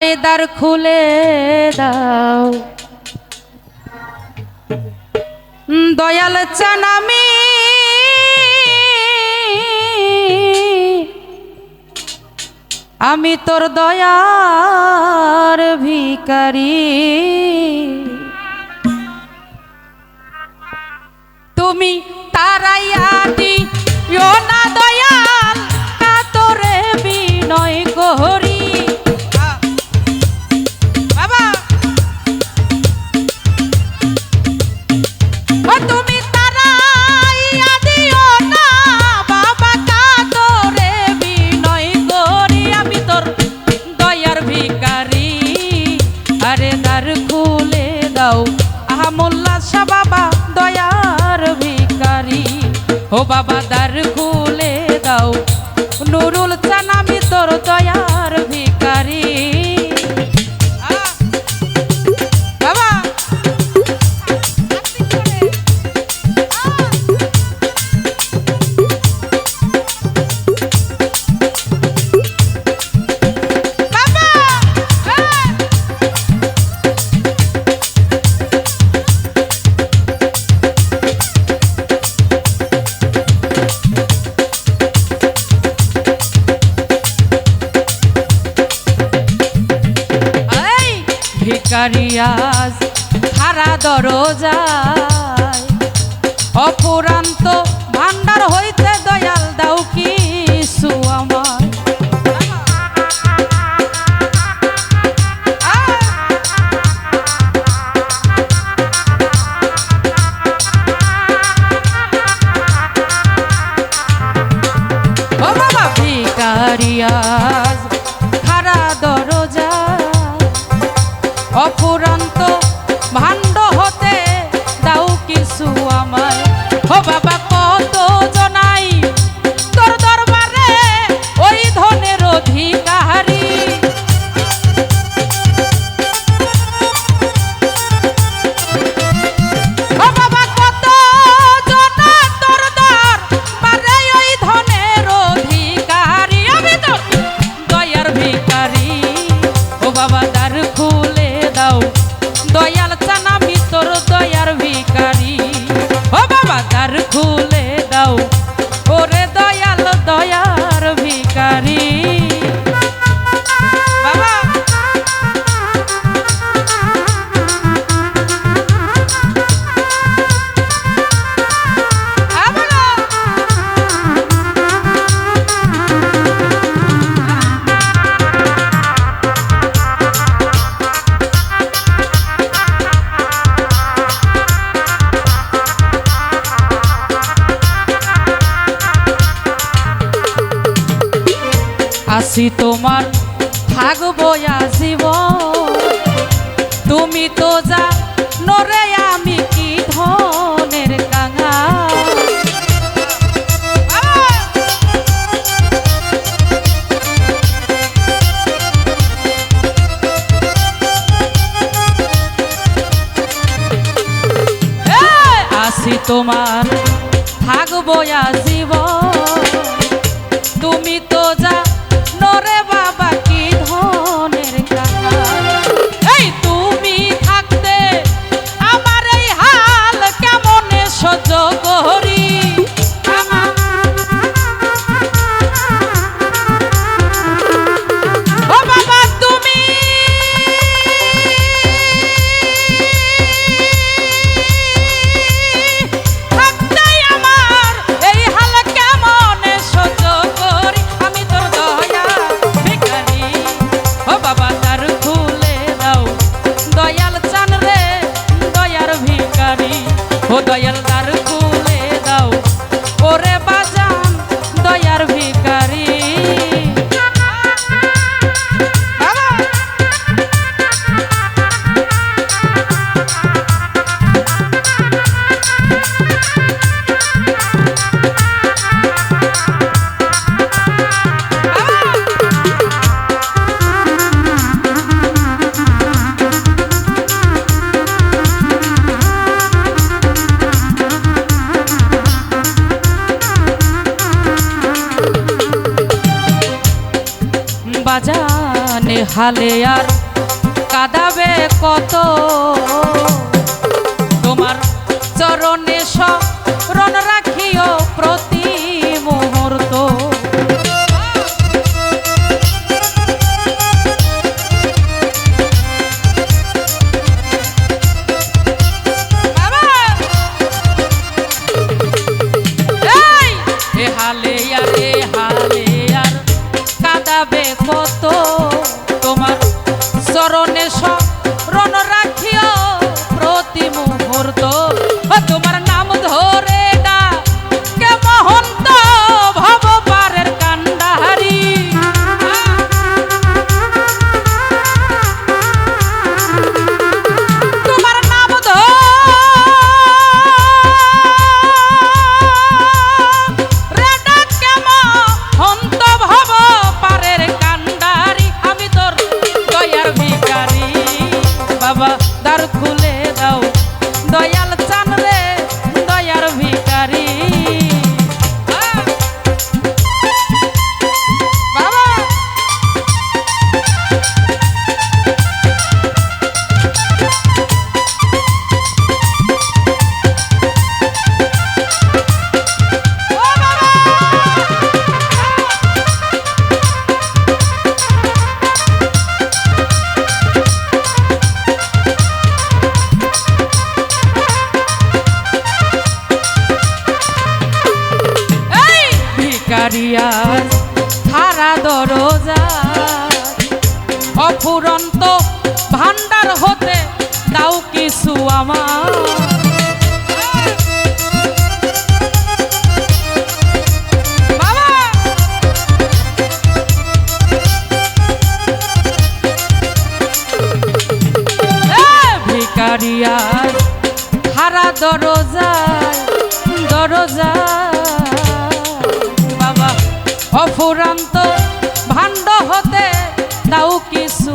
দ্বার খুলে দাও দয়াল চান আমি তোর দয়ার ভিখারি। তুমি তারাইয়া দিও না দয়াল কাতরে বিনয় করি। তুমি তারাইয়া দিও না বাবা কাতরে বিনয় করি। আমি তোর দয়ার ভিখারি। আরে দ্বার খুলে দাও আহা মোল্লা শাহ বাবা দয়ার ভিখারি। ও বাবা দ্বার খুলে দাও নুরুল চান আমি তোর দয়ার ভিখারি। ভিখারিয়াজ হারা দরজায় অফুরান্ত ভান্ডার হইতে দয়াল দাও কিছু আমার। ও বাবা ভিখারিয়াজ হারা দরজায় অফুরন্ত ভাণ্ড হতে দাও কিছু আমায়। ও বাবা কত জনাই তোর দরবারে ওই ধনের অধিকারী। ও বাবা কত জনা তোর দরবারে ওই ধনের অধিকারী। আমি তোর দয়ার ভিখারি। ও বাবা দ্বার খুলে দাও দয়াল চান আমি তোর দয়ার ভিখারি। ও বাবা দ্বার খুলে দাও ওরে দয়াল দয়ার ভিখারি। বাবা আসি তোমার থাকবো জীবন। তুমি তো জানো রে আমি কি ধনের কাঙাল। আসি তোমার থাকবো জীবন। তুমি তো নরে বাবা কি ধনের কাঙাল। এই তুমি থাকতে আমার এই হাল কেমনে সহ্য করি। ও বাবা তুমি থাকতে আমার এই হাল কেমনে সহ্য করি। আমি তোর দয়ার ভিখারি। ও বাবা দ্বার খুলে দাও দয়াল চান রে দয়ার ভিখারি। ও দয়াল দ্বার খুলে দাও ওরে বাজান দয়ার ভিখারি। বাজান নেহালে আর কাঁদাবে কত, তোমার চরণে শরণ রাখিও প্রতি মুহূর্ত। হালে আর কাঁদাবে কত, তোমার চরণে শরণ রাখিও প্রতি মুহূর্ত। তোমার নাম ধরে ডাকে মহন্ত ভব পারের কান্ডারি, তোমার নাম ধরে ডাকে মহন্ত ভব পারের কান্ডারি। আমি তোর দয়ার ভিখারি বাবা, দ্বার খুলে দাও দয়াল চান রে দয়ার ভিখারি। বাবা ভিখারিয়ার হারা দরজা, অফুরন্ত ভান্ডার হতে দাও কিছু আমার। বাবা ভিখারিয়ার হারা দরজা দরজা, অফুরন্ত ভাণ্ড হতে দাও কিছু